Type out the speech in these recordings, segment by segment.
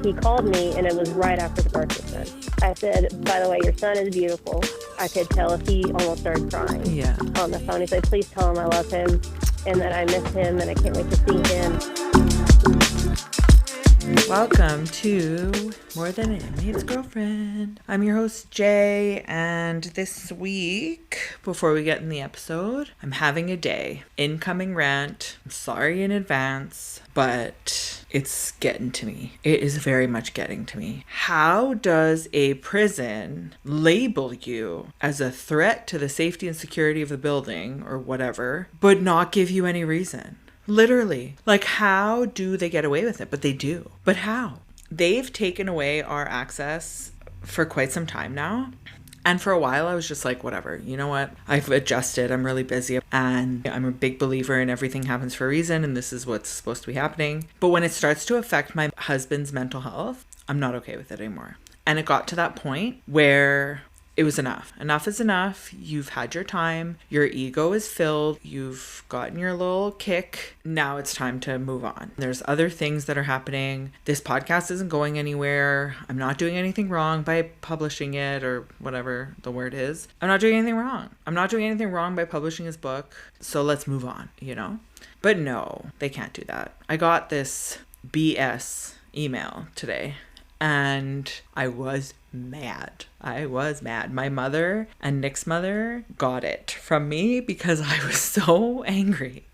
he called me, and it was right after the birth was done. I said, by the way, your son is beautiful. I could tell if he almost started crying on the phone. He said, please tell him I love him and that I miss him and I can't wait to see him. Welcome to More Than an Inmate's Girlfriend. I'm your host, Jay, and this week, before we get in the episode, I'm having a day. Incoming rant. I'm sorry in advance, but it's getting to me. It is very much getting to me. How does a prison label you as a threat to the safety and security of the building or whatever, but not give you any reason? Literally. Like, how do they get away with it? But they do. But how? They've taken away our access for quite some time now. And for a while, I was just like, whatever, you know what? I've adjusted. I'm really busy. And I'm a big believer in everything happens for a reason. And this is what's supposed to be happening. But when it starts to affect my husband's mental health, I'm not okay with it anymore. And it got to that point where it was enough. Enough is enough. You've had your time. Your ego is filled. You've gotten your little kick. Now it's time to move on. There's other things that are happening. This podcast isn't going anywhere. I'm not doing anything wrong by publishing it or whatever the word is. I'm not doing anything wrong. I'm not doing anything wrong by publishing his book. So let's move on, you know? But no, they can't do that. I got this BS email today and I was mad. My mother and Nick's mother got it from me because I was so angry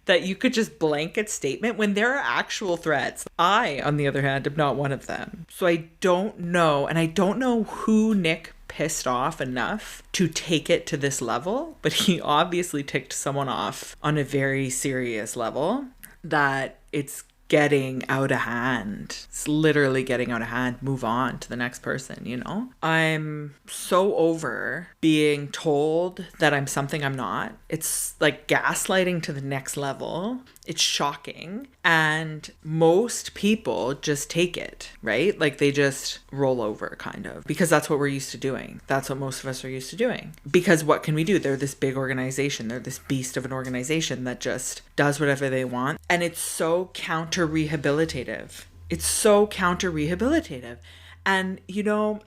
that you could just blanket statement when there are actual threats. I, on the other hand, am not one of them. So I don't know. And I don't know who Nick pissed off enough to take it to this level, but he obviously ticked someone off on a very serious level that it's getting out of hand. It's literally getting out of hand. Move on to the next person, you know? I'm so over being told that I'm something I'm not. It's like gaslighting to the next level. It's shocking. And most people just take it, right? Like they just roll over kind of, because that's what we're used to doing. That's what most of us are used to doing. Because what can we do? They're this big organization. They're this beast of an organization that just does whatever they want. And it's so counter-rehabilitative. It's so counter-rehabilitative. And, you know,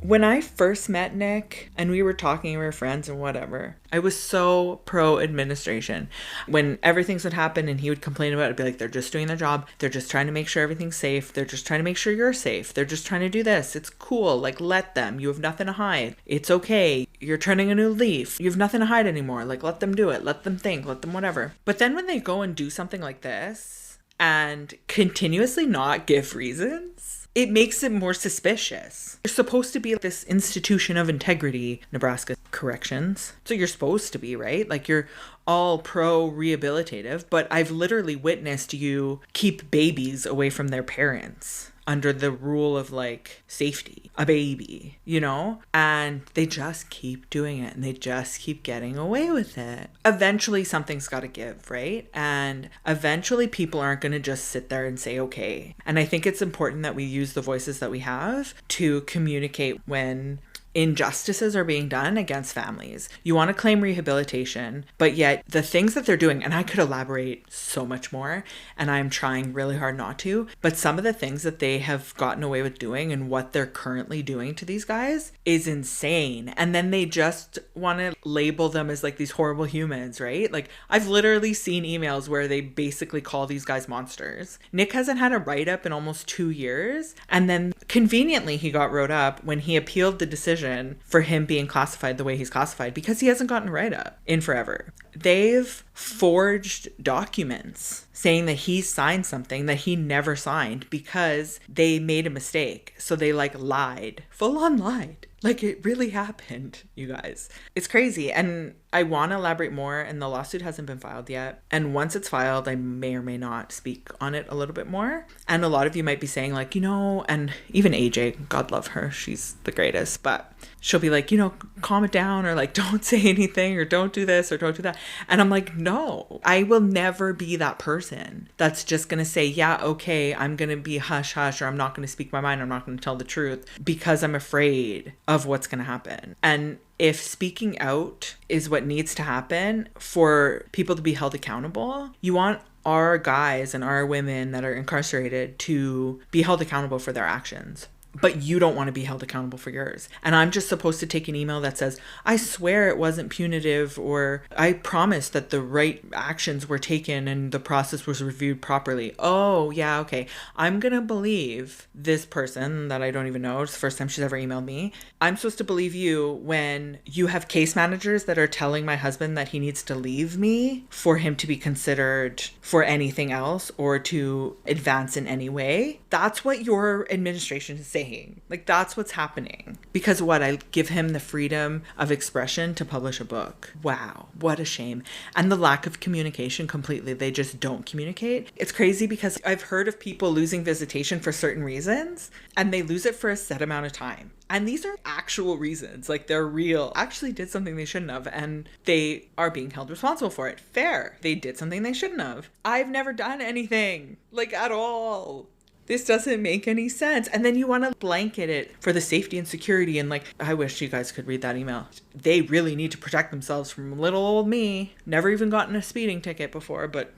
when I first met Nick and we were talking, we were friends and whatever, I was so pro-administration. When everything would happen and he would complain about it, I'd be like, they're just doing their job. They're just trying to make sure everything's safe. They're just trying to make sure you're safe. They're just trying to do this. It's cool. Like, let them. You have nothing to hide. It's okay. You're turning a new leaf. You have nothing to hide anymore. Like, let them do it. Let them think. Let them whatever. But then when they go and do something like this and continuously not give reasons, it makes it more suspicious. You're supposed to be this institution of integrity, Nebraska Corrections. So you're supposed to be, right? Like you're all pro-rehabilitative, but I've literally witnessed you keep babies away from their parents under the rule of like safety, a baby, you know? And they just keep doing it and they just keep getting away with it. Eventually something's got to give, right? And eventually people aren't going to just sit there and say, okay. And I think it's important that we use the voices that we have to communicate when injustices are being done against families. You want to claim rehabilitation, but yet the things that they're doing, and I could elaborate so much more, and I'm trying really hard not to, but some of the things that they have gotten away with doing and what they're currently doing to these guys is insane. And then they just want to label them as like these horrible humans, right? Like I've literally seen emails where they basically call these guys monsters. Nick hasn't had a write-up in almost 2 years, and then conveniently he got wrote up when he appealed the decision for him being classified the way he's classified because he hasn't gotten a write-up in forever. They've forged documents saying that he signed something that he never signed because they made a mistake. So they like lied, full on lied. Like it really happened, you guys. It's crazy. And I want to elaborate more, and the lawsuit hasn't been filed yet. And once it's filed, I may or may not speak on it a little bit more. And a lot of you might be saying like, you know, and even AJ, God love her, she's the greatest, but she'll be like, you know, calm it down, or like, don't say anything, or don't do this, or don't do that. And I'm like, no, I will never be that person that's just going to say, yeah, okay, I'm going to be hush hush, or I'm not going to speak my mind, I'm not going to tell the truth because I'm afraid of what's going to happen. And if speaking out is what needs to happen for people to be held accountable, you want our guys and our women that are incarcerated to be held accountable for their actions. But you don't want to be held accountable for yours. And I'm just supposed to take an email that says, I swear it wasn't punitive, or I promise that the right actions were taken and the process was reviewed properly. Oh, yeah, okay. I'm going to believe this person that I don't even know. It's the first time she's ever emailed me. I'm supposed to believe you when you have case managers that are telling my husband that he needs to leave me for him to be considered for anything else or to advance in any way. That's what your administration is saying. Like, that's what's happening. Because what? I give him the freedom of expression to publish a book. Wow, what a shame. And the lack of communication completely. They just don't communicate. It's crazy because I've heard of people losing visitation for certain reasons, and they lose it for a set amount of time. And these are actual reasons, like they're real. Actually did something they shouldn't have, and they are being held responsible for it. Fair. They did something they shouldn't have. I've never done anything, like, at all. This doesn't make any sense. And then you want to blanket it for the safety and security. And like, I wish you guys could read that email. They really need to protect themselves from little old me. Never even gotten a speeding ticket before, but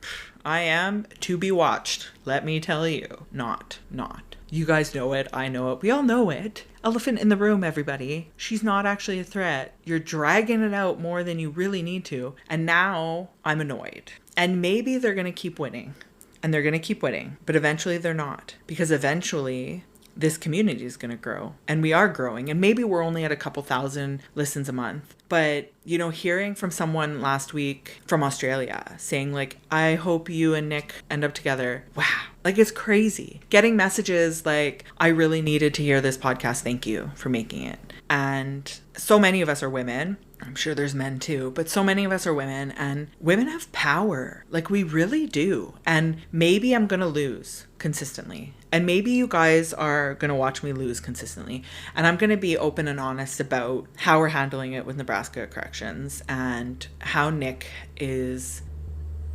I am to be watched. Let me tell you. Not. You guys know it. I know it. We all know it. Elephant in the room, everybody. She's not actually a threat. You're dragging it out more than you really need to. And now I'm annoyed. And maybe they're going to keep winning. And they're going to keep winning. But eventually they're not. Because eventually this community is going to grow. And we are growing. And maybe we're only at a couple thousand listens a month. But, you know, hearing from someone last week from Australia saying like, I hope you and Nick end up together. Wow. Like, it's crazy. Getting messages like, I really needed to hear this podcast. Thank you for making it. And so many of us are women. I'm sure there's men too, but so many of us are women, and women have power. Like, we really do. And maybe I'm going to lose consistently. And maybe you guys are going to watch me lose consistently. And I'm going to be open and honest about how we're handling it with Nebraska Corrections and how Nick is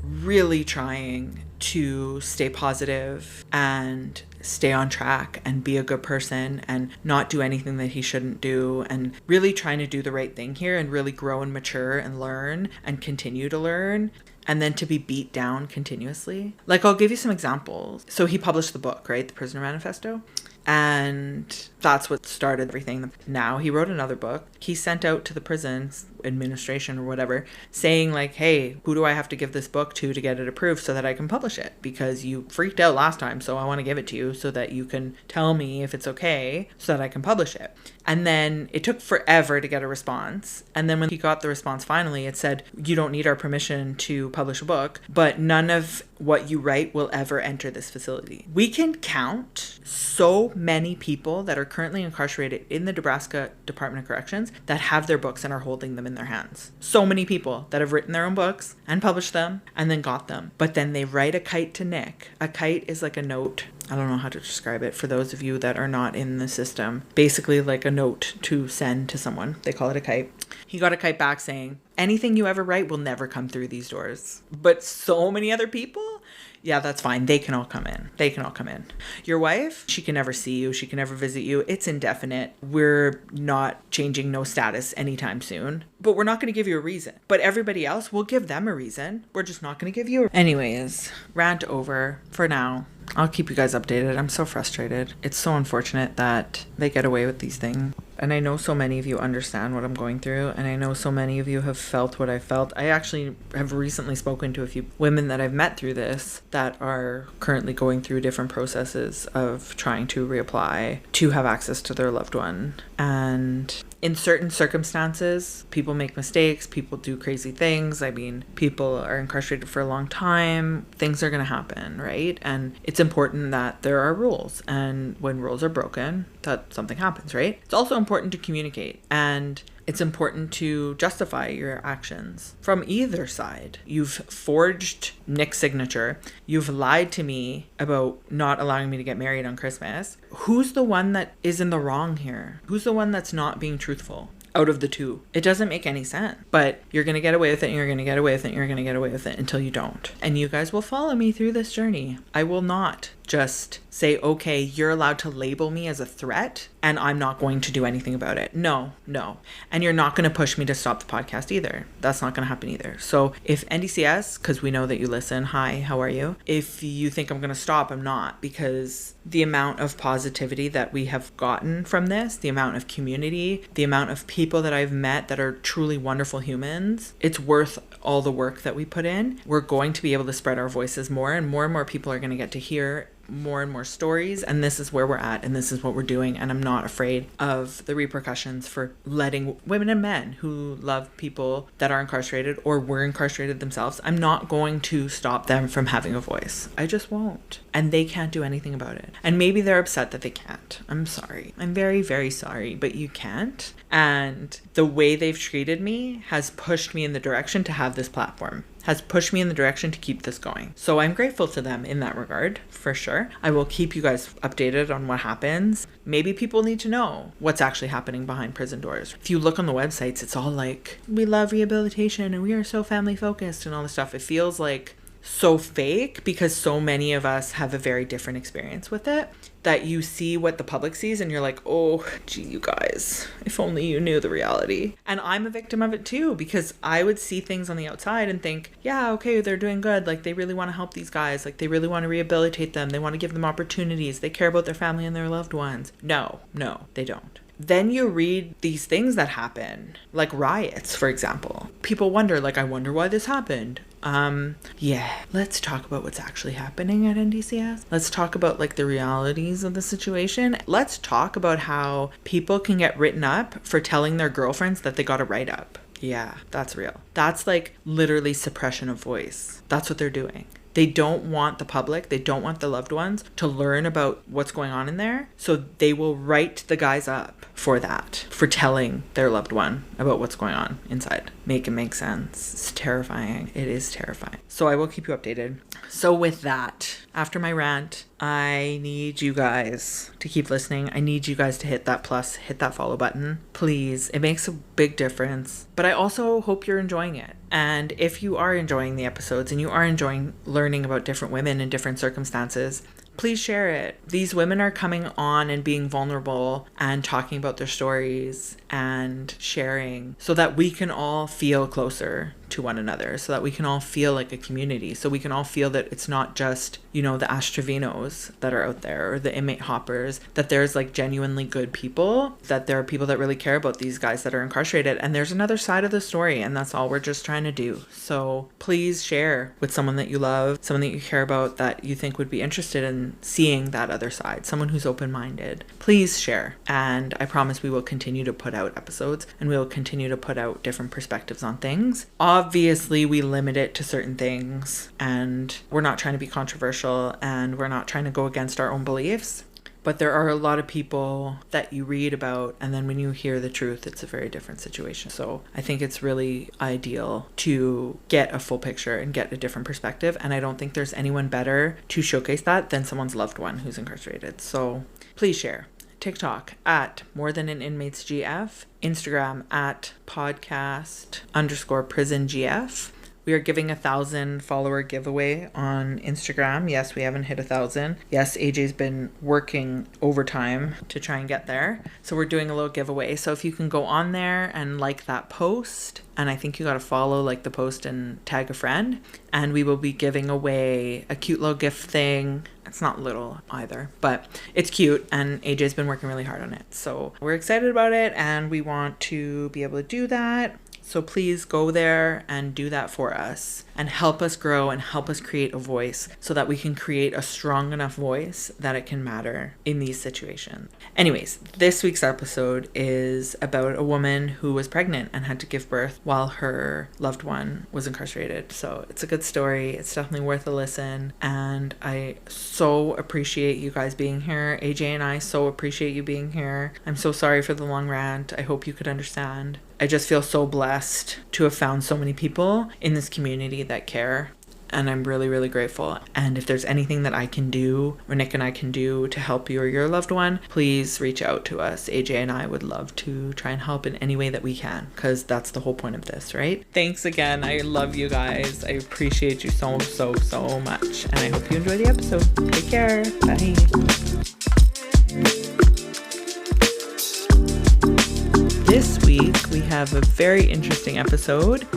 really trying to stay positive and stay on track and be a good person and not do anything that he shouldn't do, and really trying to do the right thing here and really grow and mature and learn and continue to learn, and then to be beat down continuously. Like, I'll give you some examples. So he published the book, right? The Prisoner Manifesto. And that's what started everything. Now he wrote another book. He sent out to the prisons administration or whatever saying like, hey, who do I have to give this book to get it approved so that I can publish it? Because you freaked out last time, so I want to give it to you so that you can tell me if it's okay so that I can publish it. And then it took forever to get a response. And then when he got the response finally, it said, you don't need our permission to publish a book, but none of what you write will ever enter this facility. We can count so many people that are currently incarcerated in the Nebraska Department of Corrections that have their books and are holding them in their hands. So many people that have written their own books and published them and then got them. But then they write a kite to Nick. A kite is like a note. I don't know how to describe it for those of you that are not in the system. Basically like a note to send to someone. They call it a kite. He got a kite back saying, anything you ever write will never come through these doors. But so many other people? Yeah, that's fine. They can all come in. Your wife, she can never see you. She can never visit you. It's indefinite. We're not changing no status anytime soon. But we're not going to give you a reason. But everybody else, we'll give them a reason. We're just not going to give you a... Anyways, rant over for now. I'll keep you guys updated. I'm so frustrated. It's so unfortunate that they get away with these things. And I know so many of you understand what I'm going through. And I know so many of you have felt what I felt. I actually have recently spoken to a few women that I've met through this that are currently going through different processes of trying to reapply to have access to their loved one. And in certain circumstances, people make mistakes, people do crazy things. I mean, people are incarcerated for a long time. Things are going to happen, right? And it's important that there are rules. And when rules are broken, that something happens, right? It's also important to communicate. And it's important to justify your actions from either side. You've forged Nick's signature. You've lied to me about not allowing me to get married on Christmas. Who's the one that is in the wrong here? Who's the one that's not being truthful out of the two? It doesn't make any sense. But you're going to get away with it, and you're going to get away with it, and you're going to get away with it until you don't. And you guys will follow me through this journey. I will not just say, okay, you're allowed to label me as a threat and I'm not going to do anything about it. No. And you're not going to push me to stop the podcast either. That's not going to happen either. So if NDCS, because we know that you listen, hi, how are you? If you think I'm going to stop, I'm not, because the amount of positivity that we have gotten from this, the amount of community, the amount of people that I've met that are truly wonderful humans, it's worth all the work that we put in. We're going to be able to spread our voices more, and more people are going to get to hear more and more stories, and this is where we're at, and this is what we're doing, and I'm not afraid of the repercussions for letting women and men who love people that are incarcerated or were incarcerated themselves. I'm not going to stop them from having a voice. I just won't, and they can't do anything about it. And maybe they're upset that they can't. I'm sorry. I'm very, very sorry, but you can't. And the way they've treated me has pushed me in the direction to have this platform, has pushed me in the direction to keep this going. So I'm grateful to them in that regard, for sure. I will keep you guys updated on what happens. Maybe people need to know what's actually happening behind prison doors. If you look on the websites, it's all like, we love rehabilitation and we are so family focused and all this stuff. It feels like so fake because so many of us have a very different experience with it, that you see what the public sees and you're like, oh, gee, you guys, if only you knew the reality. And I'm a victim of it too, because I would see things on the outside and think, yeah, okay, they're doing good. Like, they really want to help these guys. Like, they really want to rehabilitate them. They want to give them opportunities. They care about their family and their loved ones. No, they don't. Then you read these things that happen, like riots, for example. People wonder, like, I wonder why this happened. Yeah, let's talk about what's actually happening at NDCS. Let's talk about like the realities of the situation. Let's talk about how people can get written up for telling their girlfriends that they got a write up. Yeah, that's real. That's like literally suppression of voice. That's what they're doing. They don't want the public, they don't want the loved ones to learn about what's going on in there. So they will write the guys up for that, for telling their loved one about what's going on inside. Make it make sense. It's terrifying. It is terrifying. So I will keep you updated. So with that, after my rant, I need you guys to keep listening. I need you guys to hit that plus, hit that follow button. Please. It makes a big difference. But I also hope you're enjoying it. And if you are enjoying the episodes and you are enjoying learning about different women in different circumstances, please share it. These women are coming on and being vulnerable and talking about their stories and sharing so that we can all feel closer to one another, so that we can all feel like a community, so we can all feel that it's not just, you know, the Astrovinos that are out there or the inmate hoppers, that there's like genuinely good people, that there are people that really care about these guys that are incarcerated, and there's another side of the story, and that's all we're just trying to do. So please share with someone that you love, someone that you care about, that you think would be interested in seeing that other side, someone who's open-minded. Please share, and I promise we will continue to put out episodes and we will continue to put out different perspectives on things. Obviously, we limit it to certain things, and we're not trying to be controversial, and we're not trying to go against our own beliefs. But there are a lot of people that you read about, and then when you hear the truth, it's a very different situation. So I think it's really ideal to get a full picture and get a different perspective. And I don't think there's anyone better to showcase that than someone's loved one who's incarcerated. So please share. TikTok at More Than an Inmates GF, Instagram at podcast_prisongf. We are giving 1,000 follower giveaway on Instagram. Yes, we haven't hit 1,000. Yes, AJ's been working overtime to try and get there. So we're doing a little giveaway. So if you can go on there and like that post, and I think you got to follow, like the post and tag a friend, and we will be giving away a cute little gift thing. It's not little either, but it's cute, and AJ's been working really hard on it. So we're excited about it, and we want to be able to do that. So please go there and do that for us and help us grow and help us create a voice so that we can create a strong enough voice that it can matter in these situations. Anyways, this week's episode is about a woman who was pregnant and had to give birth while her loved one was incarcerated. So it's a good story. It's definitely worth a listen. And I so appreciate you guys being here. AJ and I so appreciate you being here. I'm so sorry for the long rant. I hope you could understand. I just feel so blessed to have found so many people in this community that care. and I'm really, really grateful. And if there's anything that I can do, or Nick and I can do to help you or your loved one, please reach out to us. AJ and I would love to try and help in any way that we can, because that's the whole point of this, right? Thanks again. I love you guys. I appreciate you so, so, so much. And I hope you enjoy the episode. Take care. Bye. This week, we have a very interesting episode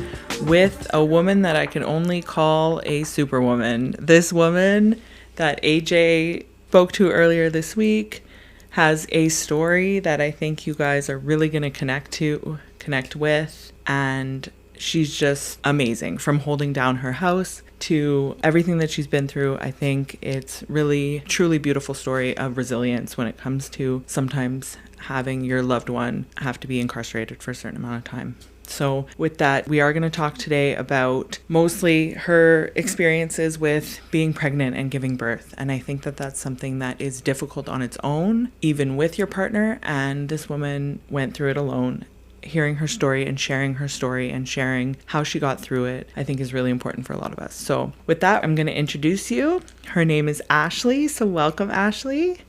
with a woman that I can only call a superwoman. This woman that AJ spoke to earlier this week has a story that I think you guys are really going to connect with, and she's just amazing. From holding down her house to everything that she's been through, I think it's really, truly beautiful story of resilience when it comes to sometimes having your loved one have to be incarcerated for a certain amount of time. So with that, we are going to talk today about mostly her experiences with being pregnant and giving birth. And I think that that's something that is difficult on its own, even with your partner. And this woman went through it alone. Hearing her story and sharing how she got through it, I think is really important for a lot of us. So with that, I'm going to introduce you. Her name is Ashley. So welcome, Ashley.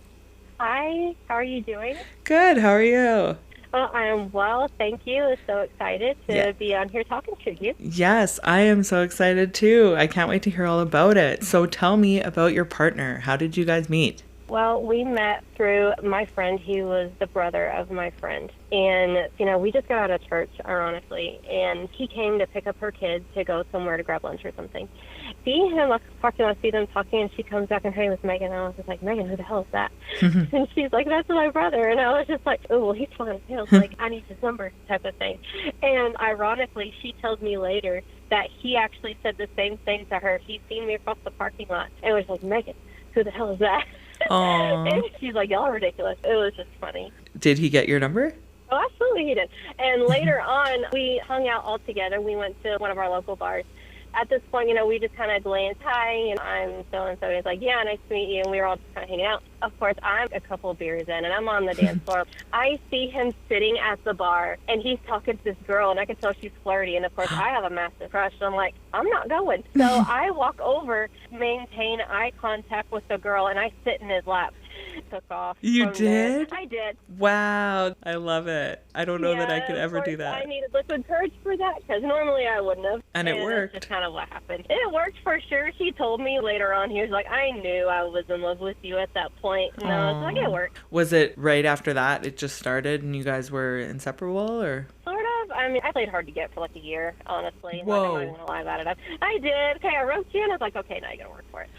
Hi, how are you doing? Good. How are you? Well, I am well, thank you. So excited to be on here talking to you. Yes, I am so excited too. I can't wait to hear all about it. So tell me about your partner. How did you guys meet? Well, we met through my friend. He was the brother of my friend. And, we just got out of church, ironically. And he came to pick up her kids to go somewhere to grab lunch or something. See him parking lot, see them talking, and she comes back and hey with Megan. And I was just like, Megan, who the hell is that? And she's like, that's my brother. And I was just like, oh, well, he's flying tails. Like, I need his number type of thing. And ironically, she tells me later that he actually said the same thing to her. He's seen me across the parking lot and was like, Megan, who the hell is that? And she's like, y'all are ridiculous. It was just funny. Did he get your number? Oh, absolutely he did. And later on, we hung out all together. We went to one of our local bars. At this point, we just kind of glanced, hi, and I'm so-and-so. He's like, yeah, nice to meet you. And we were all just kind of hanging out. Of course, I'm a couple of beers in, and I'm on the dance floor. I see him sitting at the bar, and he's talking to this girl, and I can tell she's flirty. And, of course, I have a massive crush. So I'm like, I'm not going. So I walk over, maintain eye contact with the girl, and I sit in his lap. Took off. You did? There. I did. Wow. I love it. I don't know that I could ever do that. I needed liquid courage for that because normally I wouldn't have. And it worked. That's just kind of what happened. It worked for sure. He told me later on, he was like, I knew I was in love with you at that point. And I was like, it worked. Was it right after that it just started and you guys were inseparable, or? Sort of. I mean, I played hard to get for like a year, honestly. Whoa. I'm not even going to lie about it. I did. Okay, I wrote you and I was like, okay, now you got to work for it.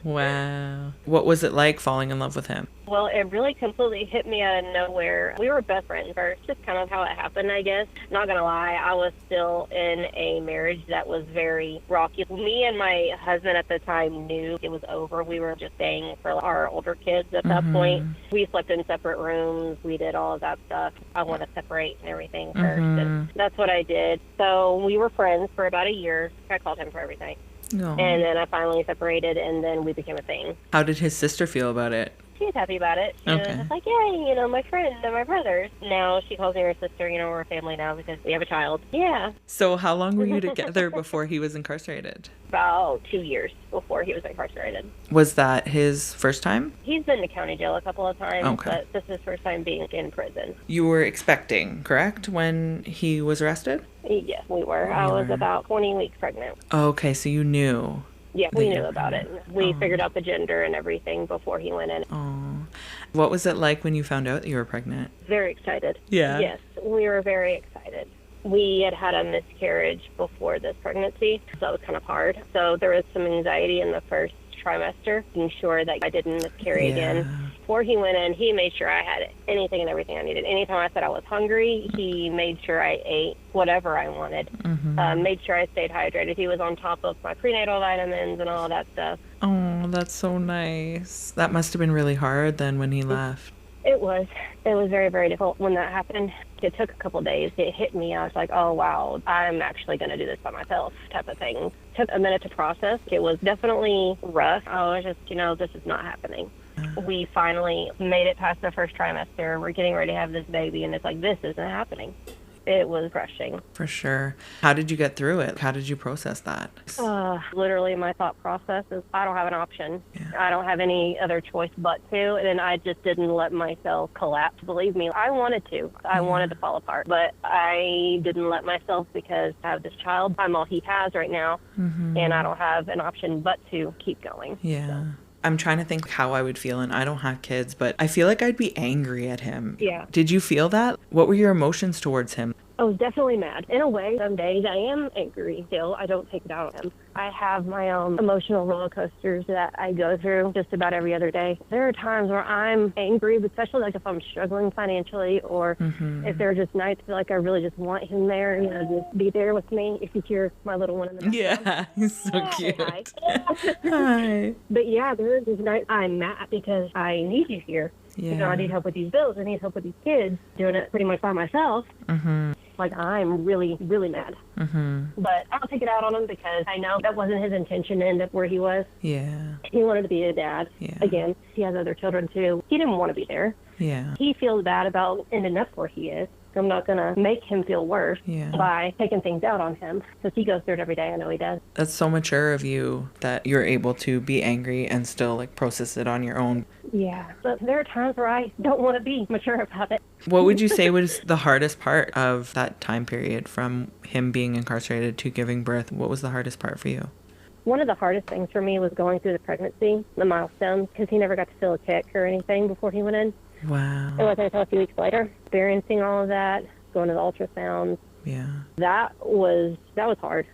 Wow. What was it like falling in love with him? Well, it really completely hit me out of nowhere. We were best friends first, just kind of how it happened, I guess. Not going to lie, I was still in a marriage that was very rocky. Me and my husband at the time knew it was over. We were just staying for our older kids at that point. We slept in separate rooms. We did all of that stuff. I want to separate and everything first. And that's what I did. So we were friends for about a year. I called him for everything. No. And then I finally separated, and then we became a thing. How did his sister feel about it? She's happy about it. She was just like, yay, my friend and my brothers. Now she calls me her sister. We're a family now because we have a child. Yeah. So how long were you together before he was incarcerated? About 2 years before he was incarcerated. Was that his first time? He's been to county jail a couple of times, but this is his first time being in prison. You were expecting, correct, when he was arrested? Yes, we were. I was about 20 weeks pregnant. Okay, so you knew. Yeah, we knew about it. We figured out the gender and everything before he went in. Oh. What was it like when you found out that you were pregnant? Very excited. Yeah. Yes, we were very excited. We had a miscarriage before this pregnancy, so that was kind of hard. So there was some anxiety in the first trimester, being sure that I didn't miscarry again. Before he went in, he made sure I had anything and everything I needed. Anytime I said I was hungry, he made sure I ate whatever I wanted. Made sure I stayed hydrated. He was on top of my prenatal vitamins and all that stuff. Oh, that's so nice. That must have been really hard then when he left. It was. It was very, very difficult when that happened. It took a couple of days. It hit me. I was like, oh, wow, I'm actually going to do this by myself type of thing. Took a minute to process. It was definitely rough. I was just, this is not happening. We finally made it past the first trimester. We're getting ready to have this baby, and it's like, this isn't happening. it was crushing. For sure. How did you get through it? How did you process that? Literally, my thought process is I don't have an option. Yeah. I don't have any other choice but to. And I just didn't let myself collapse. Believe me, I wanted to. I wanted to fall apart. But I didn't let myself because I have this child. I'm all he has right now. Mm-hmm. And I don't have an option but to keep going. Yeah. So. I'm trying to think how I would feel, and I don't have kids, but I feel like I'd be angry at him. Yeah. Did you feel that? What were your emotions towards him? I was definitely mad. In a way, some days I am angry still. I don't take it out on him. I have my own emotional roller coasters that I go through just about every other day. There are times where I'm angry, but especially like if I'm struggling financially or if there are just nights like I really just want him there, just be there with me. If you hear my little one in the background. Yeah, he's so cute. Hi. Hi. But yeah, there are just nights I'm mad because I need you here. Yeah. I need help with these bills. I need help with these kids. Doing it pretty much by myself. Mm-hmm. Like, I'm really, really mad. Mm-hmm. But I don't take it out on him because I know that wasn't his intention to end up where he was. Yeah. He wanted to be a dad. Yeah. Again, he has other children, too. He didn't want to be there. Yeah. He feels bad about ending up where he is. I'm not going to make him feel worse by taking things out on him because he goes through it every day. I know he does. That's so mature of you that you're able to be angry and still process it on your own. Yeah, but there are times where I don't want to be mature about it. What would you say was the hardest part of that time period from him being incarcerated to giving birth? What was the hardest part for you? One of the hardest things for me was going through the pregnancy, the milestones, because he never got to feel a kick or anything before he went in. Wow. It wasn't until a few weeks later, experiencing all of that, going to the ultrasounds. Yeah. That was hard,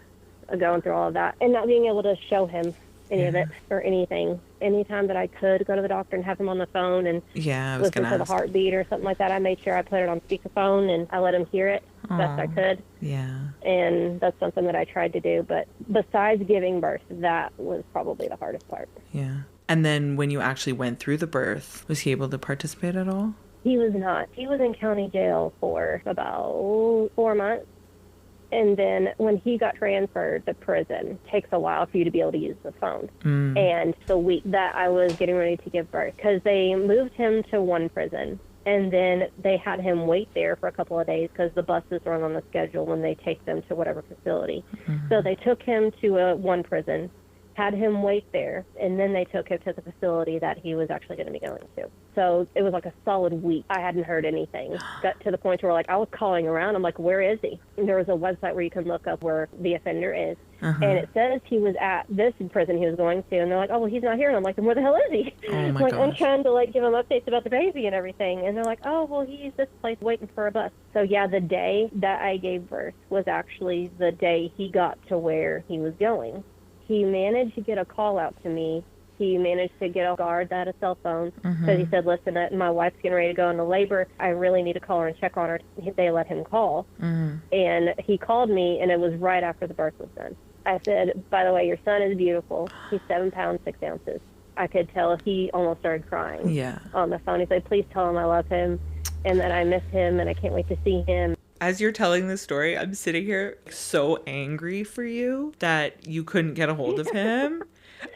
going through all of that, and not being able to show him any of it or anything. Anytime that I could go to the doctor and have him on the phone and listen to the heartbeat or something like that, I made sure I put it on speakerphone and I let him hear it best I could. Yeah. And that's something that I tried to do. But besides giving birth, that was probably the hardest part. Yeah. And then when you actually went through the birth, was he able to participate at all? He was not. He was in county jail for about 4 months. And then when he got transferred to prison, it takes a while for you to be able to use the phone. And the week that I was getting ready to give birth, because they moved him to one prison, and then they had him wait there for a couple of days because the buses run on the schedule when they take them to whatever facility. So they took him to one prison, had him wait there, and then they took him to the facility that he was actually going to be going to. So it was like a solid week. I hadn't heard anything. Got to the point where I was calling around. I'm like, where is he? And there was a website where you can look up where the offender is. And it says he was at this prison he was going to. And they're like, oh, well, he's not here. And I'm like, then where the hell is he? Oh, my gosh. I'm trying to give him updates about the baby and everything. And they're like, oh, well, he's this place waiting for a bus. So, yeah, the day that I gave birth was actually the day he got to where he was going. He managed to get a call out to me. He managed to get a guard that had a cell phone because he said, listen, my wife's getting ready to go into labor. I really need to call her and check on her. They let him call. And he called me, and it was right after the birth was done. I said, by the way, your son is beautiful. He's 7 pounds, 6 ounces. I could tell he almost started crying on the phone. He said, please tell him I love him and that I miss him and I can't wait to see him. As you're telling this story, I'm sitting here so angry for you that you couldn't get a hold of him.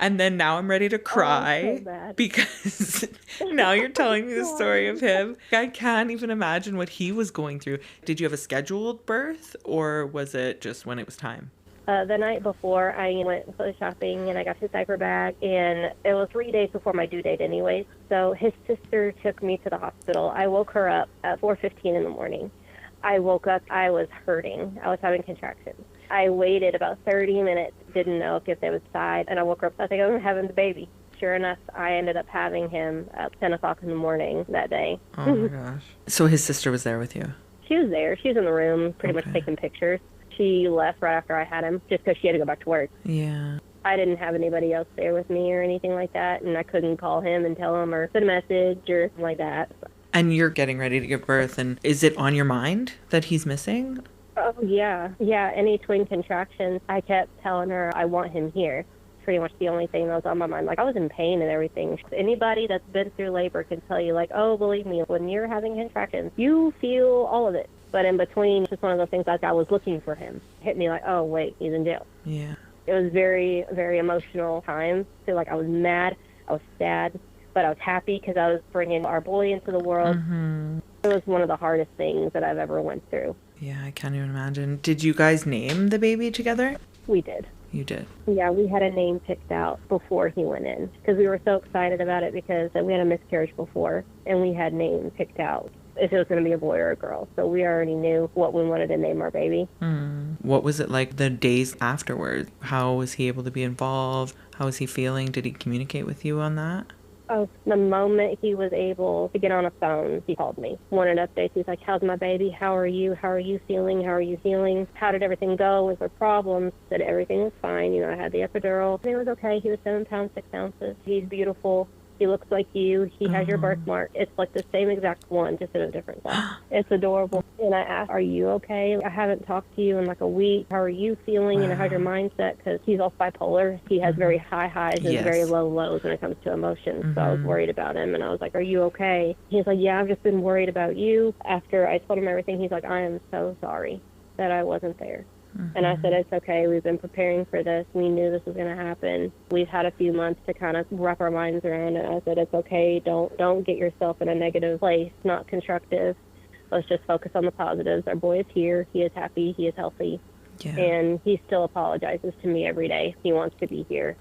And then now I'm ready to cry because now you're telling me the story of him. I can't even imagine what he was going through. Did you have a scheduled birth or was it just when it was time? The night before, I went shopping and I got his diaper bag, and it was 3 days before my due date anyways. So his sister took me to the hospital. I woke her up at 4:15 in the morning. I woke up, I was hurting. I was having contractions. I waited about 30 minutes, didn't know if they would decide, and I woke her up, I think I'm having the baby. Sure enough, I ended up having him at 10 o'clock in the morning that day. Oh my gosh. So his sister was there with you? She was there. She was in the room pretty much taking pictures. She left right after I had him just because she had to go back to work. Yeah. I didn't have anybody else there with me or anything like that, and I couldn't call him and tell him or send a message or something like that. And you're getting ready to give birth, and is it on your mind that he's missing? Oh, yeah. Yeah, any twin contractions, I kept telling her I want him here. Pretty much the only thing that was on my mind. I was in pain and everything. Anybody that's been through labor can tell you, oh, believe me, when you're having contractions, you feel all of it. But in between, it's just one of those things I was looking for him. It hit me oh, wait, he's in jail. Yeah. It was very, very emotional time. So, I was mad, I was sad, but I was happy because I was bringing our boy into the world. It was one of the hardest things that I've ever went through. Yeah, I can't even imagine. Did you guys name the baby together? We did. You did? Yeah, we had a name picked out before he went in because we were so excited about it because we had a miscarriage before and we had name picked out if it was going to be a boy or a girl. So we already knew what we wanted to name our baby. What was it like the days afterwards? How was he able to be involved? How was he feeling? Did he communicate with you on that? Oh, the moment he was able to get on a phone, he called me. Wanted updates. He's like, how's my baby? How are you? How are you feeling? How are you healing? How did everything go? Was there problems? Said everything was fine. You know, I had the epidural. It was okay. He was 7 pounds, 6 ounces. He's beautiful. He looks like you. He has your birthmark. It's like the same exact one, just in a different size. It's adorable. And I asked, are you okay? I haven't talked to you in like a week. How are you feeling? You know, how's your mindset? Because he's all bipolar. He has very high highs and very low lows when it comes to emotions. So I was worried about him. And I was like, are you okay? He's like, yeah, I've just been worried about you. After I told him everything, he's like, I am so sorry that I wasn't there. And I said, it's okay. We've been preparing for this. We knew this was going to happen. We've had a few months to kind of wrap our minds around it. I said, it's okay. Don't get yourself in a negative place, not constructive. Let's just focus on the positives. Our boy is here. He is happy. He is healthy. Yeah. And he still apologizes to me every day. He wants to be here.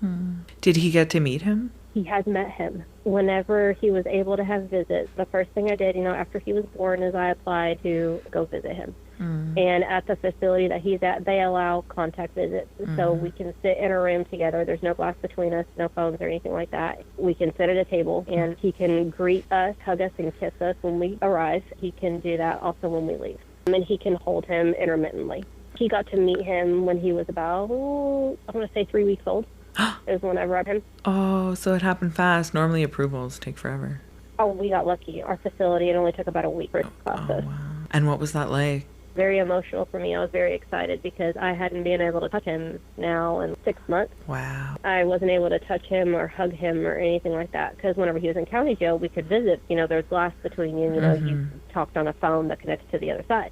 Did he get to meet him? He has met him. Whenever he was able to have visits, the first thing I did, after he was born, is I applied to go visit him. And at the facility that he's at, they allow contact visits. So we can sit in a room together. There's no glass between us, no phones or anything like that. We can sit at a table, and he can greet us, hug us, and kiss us when we arrive. He can do that also when we leave. And he can hold him intermittently. He got to meet him when he was about, I want to say 3 weeks old. Is whenever I met him. Oh, so it happened fast. Normally approvals take forever. Oh, we got lucky. Our facility, it only took about a week for the process. Oh, wow. And what was that like? Very emotional for me. I was very excited because I hadn't been able to touch him now in 6 months. Wow. I wasn't able to touch him or hug him or anything like that because whenever he was in county jail, we could visit. There's glass between you. You talked on a phone that connects to the other side.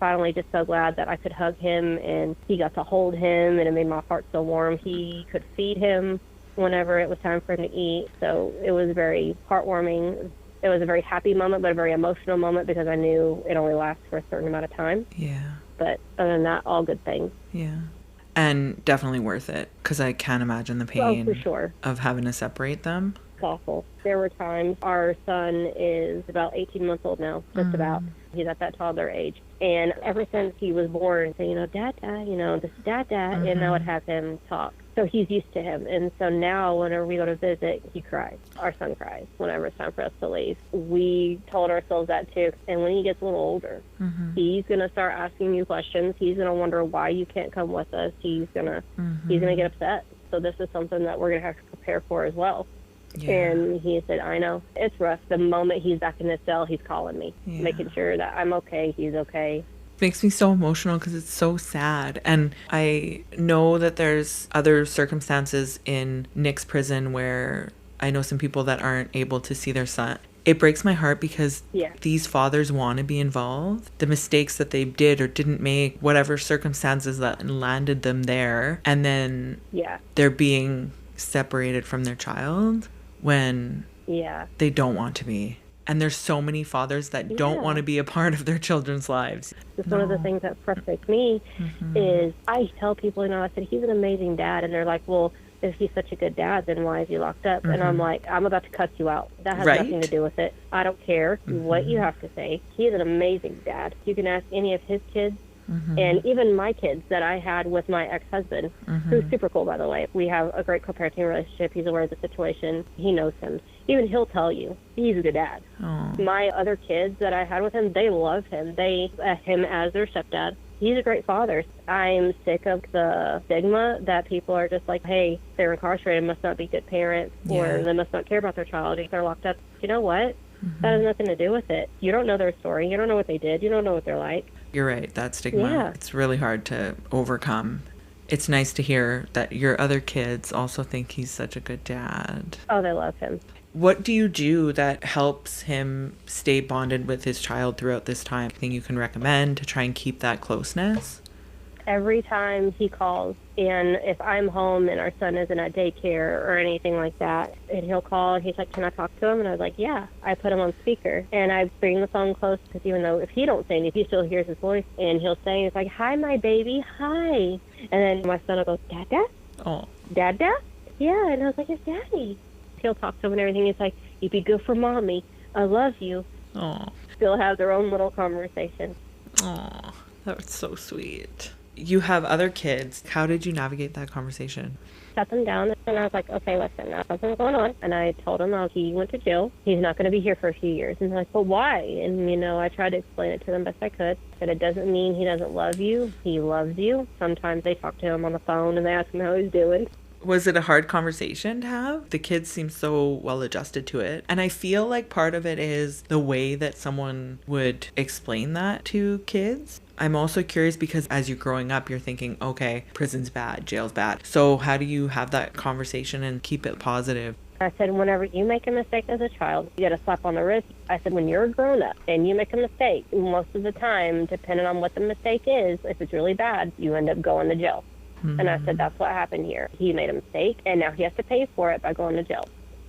Finally, just so glad that I could hug him and he got to hold him, and it made my heart so warm. He could feed him whenever it was time for him to eat. So it was very heartwarming. It was a very happy moment, but a very emotional moment because I knew it only lasts for a certain amount of time. Yeah. But other than that, all good things. Yeah. And definitely worth it because I can't imagine the pain for sure. Of having to separate them. It's awful. There were times, our son is about 18 months old now, just about. He's at that toddler age. And ever since he was born, saying, Dad, this is Dad, and I would have him talk. So he's used to him. And so now whenever we go to visit, he cries. Our son cries whenever it's time for us to leave. We told ourselves that too. And when he gets a little older, he's going to start asking you questions. He's going to wonder why you can't come with us. He's going to get upset. So this is something that we're going to have to prepare for as well. Yeah. And he said, I know. It's rough. The moment he's back in his cell, he's calling me, making sure that I'm okay, he's okay. Makes me so emotional because it's so sad. And I know that there's other circumstances in Nick's prison where I know some people that aren't able to see their son. It breaks my heart because these fathers want to be involved. The mistakes that they did or didn't make, whatever circumstances that landed them there, and then they're being separated from their child when they don't want to be. And there's so many fathers that don't want to be a part of their children's lives. Just one of the things that frustrates me is I tell people, I said, he's an amazing dad. And they're like, well, if he's such a good dad, then why is he locked up? And I'm like, I'm about to cuss you out. That has nothing to do with it. I don't care what you have to say. He's an amazing dad. You can ask any of his kids. And even my kids that I had with my ex-husband, who's super cool, by the way. We have a great co-parenting relationship. He's aware of the situation. He knows him. Even he'll tell you he's a good dad. Aww. My other kids that I had with him, they love him. They him as their stepdad. He's a great father. I'm sick of the stigma that people are just like, hey, they're incarcerated, must not be good parents, or they must not care about their child if they're locked up. You know what? That has nothing to do with it. You don't know their story. You don't know what they did. You don't know what they're like. You're right. That stigma, it's really hard to overcome. It's nice to hear that your other kids also think he's such a good dad. Oh, they love him. What do you do that helps him stay bonded with his child throughout this time? Anything you can recommend to try and keep that closeness? Every time he calls, and if I'm home and our son isn't at daycare or anything like that, and he'll call and he's like, can I talk to him? And I was like, yeah. I put him on speaker and I bring the phone close, because even though if he don't say anything, he still hears his voice, and he'll say, it's like, hi, my baby, hi. And then my son will go, Dada? Oh. Dada? Yeah. And I was like, it's Daddy. He'll talk to him and everything. He's like, you be good for Mommy. I love you. Oh. Still have their own little conversation. Oh, that's so sweet. You have other kids. How did you navigate that conversation? Sat them down, and I was like, okay, listen, now something's going on. And I told him, he went to jail. He's not going to be here for a few years. And they're like, but why? And, I tried to explain it to them best I could. I said, it doesn't mean he doesn't love you. He loves you. Sometimes they talk to him on the phone, and they ask him how he's doing. Was it a hard conversation to have? The kids seem so well adjusted to it. And I feel like part of it is the way that someone would explain that to kids. I'm also curious because as you're growing up, you're thinking, okay, prison's bad, jail's bad. So how do you have that conversation and keep it positive? I said, whenever you make a mistake as a child, you get a slap on the wrist. I said, when you're a grown-up and you make a mistake, most of the time, depending on what the mistake is, if it's really bad, you end up going to jail. Mm-hmm. And I said, that's what happened here. He made a mistake, and now he has to pay for it by going to jail.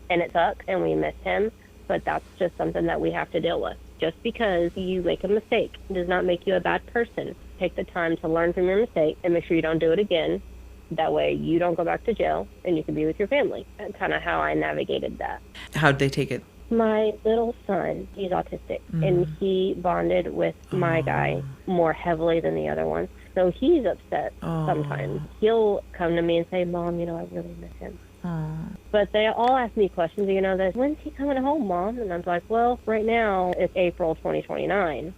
And it sucks, and we miss him, but that's just something that we have to deal with. Just because you make a mistake does not make you a bad person. Take the time to learn from your mistake and make sure you don't do it again. That way you don't go back to jail and you can be with your family. That's kind of how I navigated that. How'd they take it? My little son, he's autistic, and he bonded with my guy more heavily than the other one. So he's upset sometimes. He'll come to me and say, Mom, I really miss him. But they all ask me questions, when's he coming home, Mom? And I'm like, well, right now it's April 2029.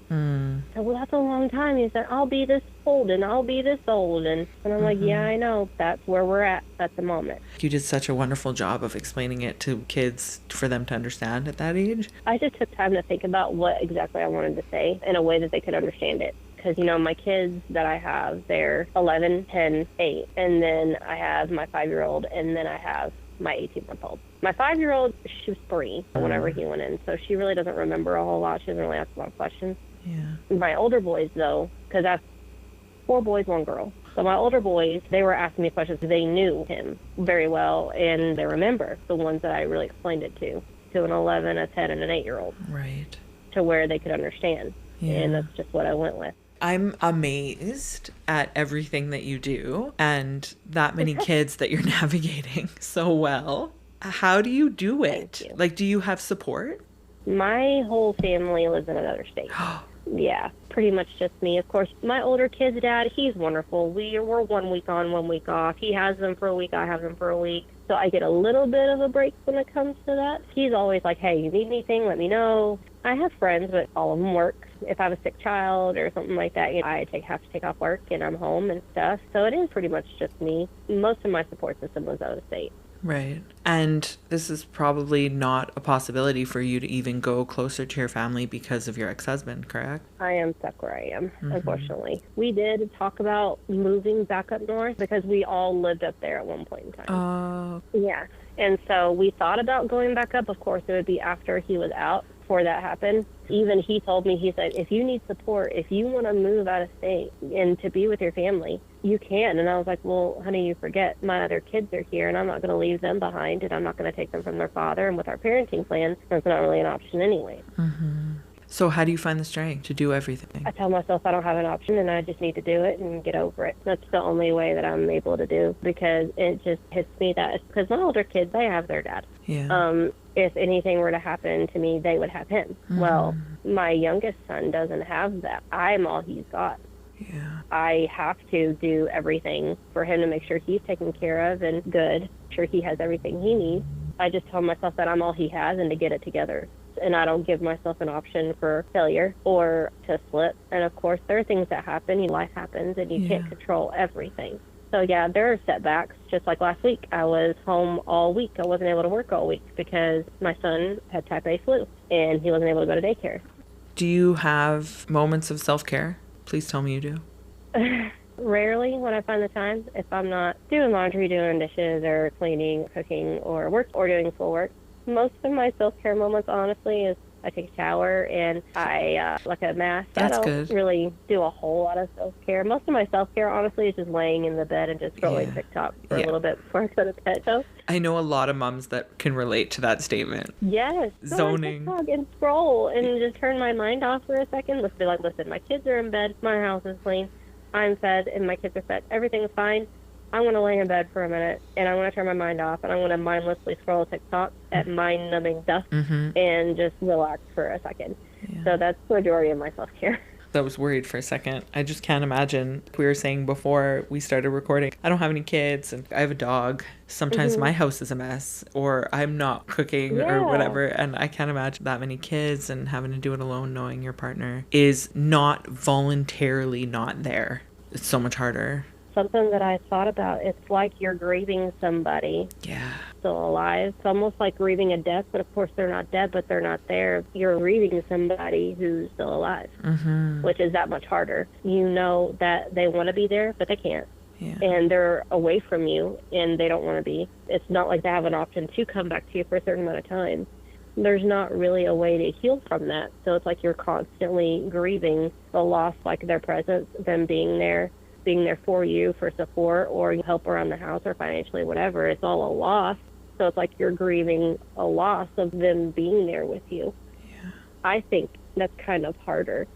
So, well, that's a long time. He said, I'll be this old and I'll be this old. And I'm like, yeah, I know. That's where we're at the moment. You did such a wonderful job of explaining it to kids for them to understand at that age. I just took time to think about what exactly I wanted to say in a way that they could understand it. Because, my kids that I have, they're 11, 10, 8. And then I have my 5-year-old, and then I have my 18-month-old. My 5-year-old, she was 3 whenever he went in, so she really doesn't remember a whole lot. She doesn't really ask a lot of questions. Yeah. My older boys, though, because I have 4 boys, 1 girl. So my older boys, they were asking me questions. They knew him very well, and they remember the ones that I really explained it to an 11, a 10, and an 8-year-old. Right. To where they could understand. Yeah. And that's just what I went with. I'm amazed at everything that you do and that many kids that you're navigating so well. How do you do it? Like, do you have support? My whole family lives in another state. Yeah, pretty much just me. Of course, my older kid's dad, he's wonderful. We're 1 week on, 1 week off. He has them for a week, I have them for a week. So I get a little bit of a break when it comes to that. He's always like, hey, you need anything, let me know. I have friends, but all of them work. If I have a sick child or something like that, I have to take off work and I'm home and stuff. So it is pretty much just me. Most of my support system was out of state. Right. And this is probably not a possibility for you to even go closer to your family because of your ex-husband, correct? I am stuck where I am, unfortunately. We did talk about moving back up north because we all lived up there at one point in time. Yeah. And so we thought about going back up. Of course, it would be after he was out before that happened. Even he told me, he said, if you need support, if you want to move out of state and to be with your family, you can. And I was like, well, honey, you forget my other kids are here and I'm not going to leave them behind and I'm not going to take them from their father. And with our parenting plan, that's not really an option anyway. So how do you find the strength to do everything? I tell myself I don't have an option and I just need to do it and get over it. That's the only way that I'm able to do, because it just hits me that, because my older kids, they have their dad. Yeah. If anything were to happen to me, they would have him. Well, my youngest son doesn't have that. I'm all he's got. Yeah. I have to do everything for him to make sure he's taken care of and good, sure he has everything he needs. I just tell myself that I'm all he has and to get it together. And I don't give myself an option for failure or to slip. And of course, there are things that happen. Life happens and you can't control everything. So yeah, there are setbacks. Just like last week, I was home all week. I wasn't able to work all week because my son had type A flu and he wasn't able to go to daycare. Do you have moments of self-care? Please tell me you do. Rarely when I find the time. If I'm not doing laundry, doing dishes, or cleaning, cooking, or work, or doing schoolwork. Most of my self-care moments, honestly, is I take a shower, and I like a mask. That's I good. don't really do a whole lot of self-care. Most of my self-care, honestly, is just laying in the bed and just scrolling TikTok for a little bit before I go to bed. So I know a lot of moms that can relate to that statement. Yes. Zoning. Go on TikTok and scroll and just turn my mind off for a second. Let's be like, listen, my kids are in bed, my house is clean, I'm fed, and my kids are fed. Everything is fine. I want to lay in bed for a minute, and I want to turn my mind off, and I want to mindlessly scroll TikTok at mind-numbing stuff and just relax for a second. Yeah. So that's the majority of my self-care. I was worried for a second. I just can't imagine. We were saying before we started recording, I don't have any kids and I have a dog. Sometimes my house is a mess, or I'm not cooking or whatever, and I can't imagine that many kids and having to do it alone, knowing your partner is not voluntarily not there. It's so much harder. Something that I thought about, it's like you're grieving somebody still alive. It's almost like grieving a death, but of course they're not dead, but they're not there. You're grieving somebody who's still alive, which is that much harder. You know that they want to be there, but they can't. Yeah. And they're away from you, and they don't want to be. It's not like they have an option to come back to you for a certain amount of time. There's not really a way to heal from that. So it's like you're constantly grieving the loss, like their presence, them being there for you for support or help around the house or financially, whatever. It's all a loss. So it's like you're grieving a loss of them being there with you. Yeah. I think that's kind of harder.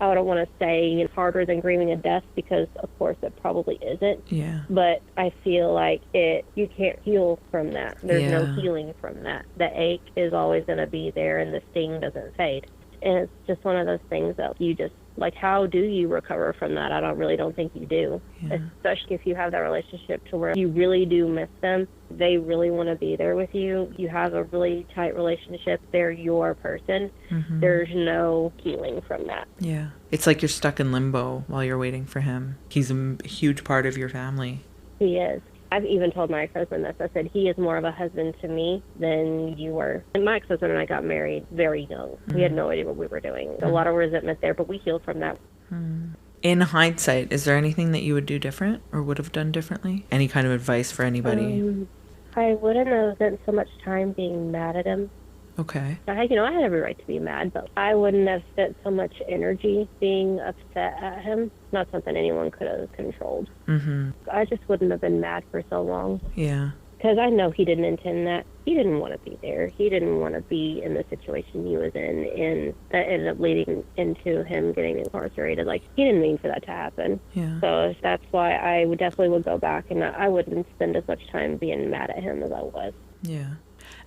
I don't want to say it's harder than grieving a death because, of course, it probably isn't. Yeah. But I feel like you can't heal from that. There's no healing from that. The ache is always going to be there and the sting doesn't fade. And it's just one of those things that you just, like, how do you recover from that? I don't think you do. Yeah. Especially if you have that relationship to where you really do miss them. They really want to be there with you. You have a really tight relationship. They're your person. There's no healing from that. Yeah. It's like you're stuck in limbo while you're waiting for him. He's a huge part of your family. He is. I've even told my ex-husband this. I said, he is more of a husband to me than you were. And my ex-husband and I got married very young. We had no idea what we were doing. A lot of resentment there, but we healed from that. In hindsight, is there anything that you would do different or would have done differently? Any kind of advice for anybody? I wouldn't have spent so much time being mad at him. Okay. I had every right to be mad, but I wouldn't have spent so much energy being upset at him. Not something anyone could have controlled. I just wouldn't have been mad for so long. Yeah. Because I know he didn't intend that. He didn't want to be there. He didn't want to be in the situation he was in, and that ended up leading into him getting incarcerated. Like, he didn't mean for that to happen. Yeah. So that's why I definitely would go back, and I wouldn't spend as much time being mad at him as I was. Yeah.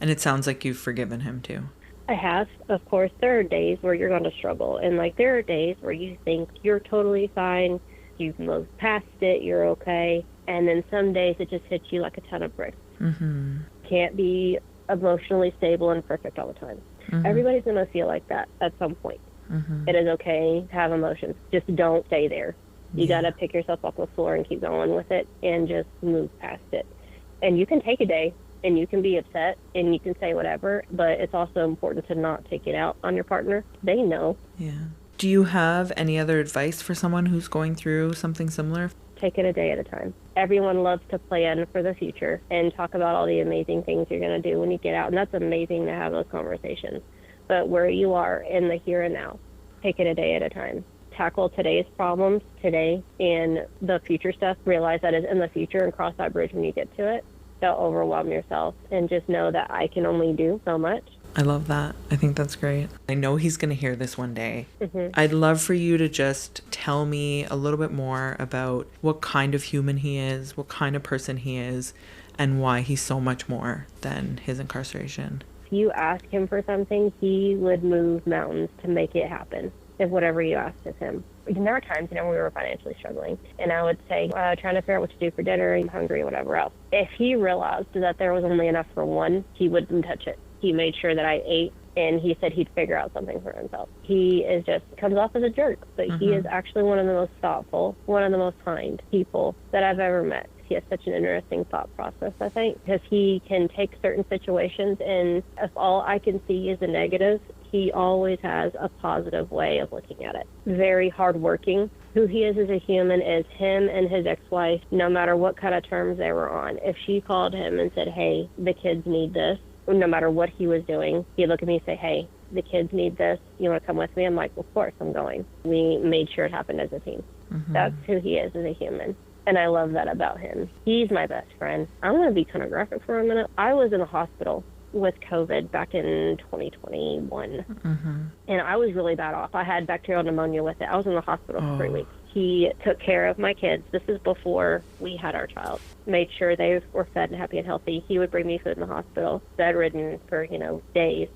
And it sounds like you've forgiven him, too. I have. Of course, there are days where you're going to struggle. And, like, there are days where you think you're totally fine. You've moved past it. You're okay. And then some days it just hits you like a ton of bricks. Can't be emotionally stable and perfect all the time. Everybody's going to feel like that at some point. It is okay to have emotions. Just don't stay there. You got to pick yourself off the floor and keep going with it and just move past it. And you can take a day. And you can be upset and you can say whatever, but it's also important to not take it out on your partner. They know. Yeah. Do you have any other advice for someone who's going through something similar? Take it a day at a time. Everyone loves to plan for the future and talk about all the amazing things you're going to do when you get out. And that's amazing to have those conversations. But where you are in the here and now, take it a day at a time. Tackle today's problems today, and the future stuff, realize that is in the future and cross that bridge when you get to it. Don't overwhelm yourself and just know that I can only do so much. I love that. I think that's great. I know he's going to hear this one day. I'd love for you to just tell me a little bit more about what kind of human he is, what kind of person he is, and why he's so much more than his incarceration. If you ask him for something, he would move mountains to make it happen, if whatever you asked of him. And there were times, we were financially struggling, and I would say, trying to figure out what to do for dinner, I'm hungry, whatever else. If he realized that there was only enough for one, he wouldn't touch it. He made sure that I ate, and he said he'd figure out something for himself. He comes off as a jerk, but he is actually one of the most thoughtful, one of the most kind people that I've ever met. He has such an interesting thought process, I think, because he can take certain situations, and if all I can see is the negatives, he always has a positive way of looking at it. Very hardworking. Who he is as a human is him and his ex-wife, no matter what kind of terms they were on. If she called him and said, hey, the kids need this, no matter what he was doing, he'd look at me and say, hey, the kids need this. You want to come with me? I'm like, of course, I'm going. We made sure it happened as a team. That's who he is as a human. And I love that about him. He's my best friend. I'm going to be kind of graphic for a minute. I was in the hospital with COVID back in 2021. And I was really bad off. I had bacterial pneumonia with it. I was in the hospital for 3 weeks. He took care of my kids. This is before we had our child. Made sure they were fed and happy and healthy. He would bring me food in the hospital, bedridden for, days.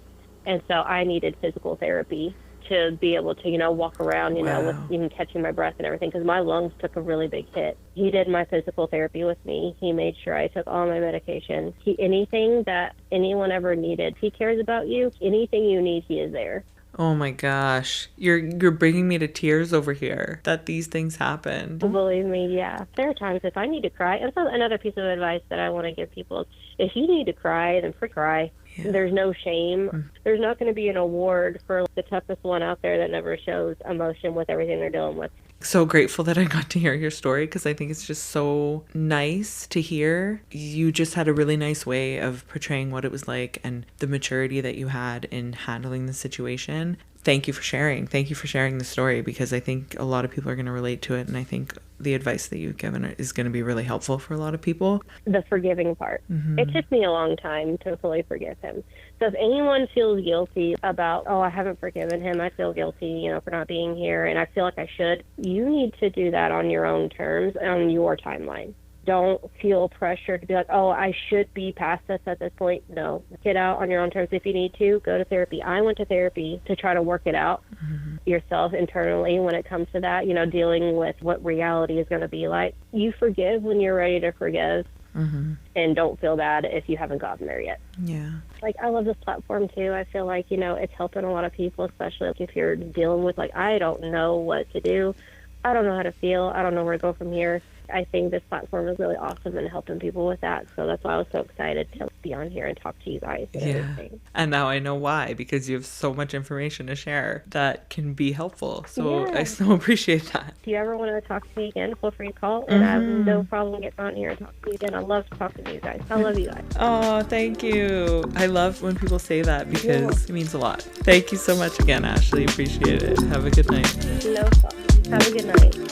And so I needed physical therapy to be able to, walk around, with even catching my breath and everything, because my lungs took a really big hit. He did my physical therapy with me. He made sure I took all my medication. Anything that anyone ever needed, he cares about you. Anything you need, he is there. Oh my gosh. You're bringing me to tears over here that these things happen. Believe me, yeah. There are times if I need to cry, and so another piece of advice that I want to give people, if you need to cry, then cry. Yeah. There's no shame. There's not going to be an award for the toughest one out there that never shows emotion with everything they're dealing with. So grateful that I got to hear your story, because I think it's just so nice to hear. You just had a really nice way of portraying what it was like and the maturity that you had in handling the situation. Thank you for sharing. Thank you for sharing the story, because I think a lot of people are going to relate to it. And I think the advice that you've given is going to be really helpful for a lot of people. The forgiving part. It took me a long time to fully forgive him. So if anyone feels guilty about, I haven't forgiven him, I feel guilty, for not being here, and I feel like I should, you need to do that on your own terms, on your timeline. Don't feel pressured to be like, I should be past this at this point. No, get out on your own terms. If you need to, go to therapy. I went to therapy to try to work it out yourself internally when it comes to that, dealing with what reality is going to be like. You forgive when you're ready to forgive. And don't feel bad if you haven't gotten there yet. Yeah. I love this platform too. I feel like, it's helping a lot of people, especially if you're dealing with I don't know what to do. I don't know how to feel. I don't know where to go from here. I think this platform is really awesome and helping people with that. So that's why I was so excited to be on here and talk to you guys. And now I know why, because you have so much information to share that can be helpful. So I so appreciate that. If you ever want to talk to me again, feel free to call. And I have no problem getting on here and talking to you again. I love talking to you guys. I love you guys. Oh, thank you. I love when people say that, because it means a lot. Thank you so much again, Ashley. Appreciate it. Have a good night. No problem. Have a good night.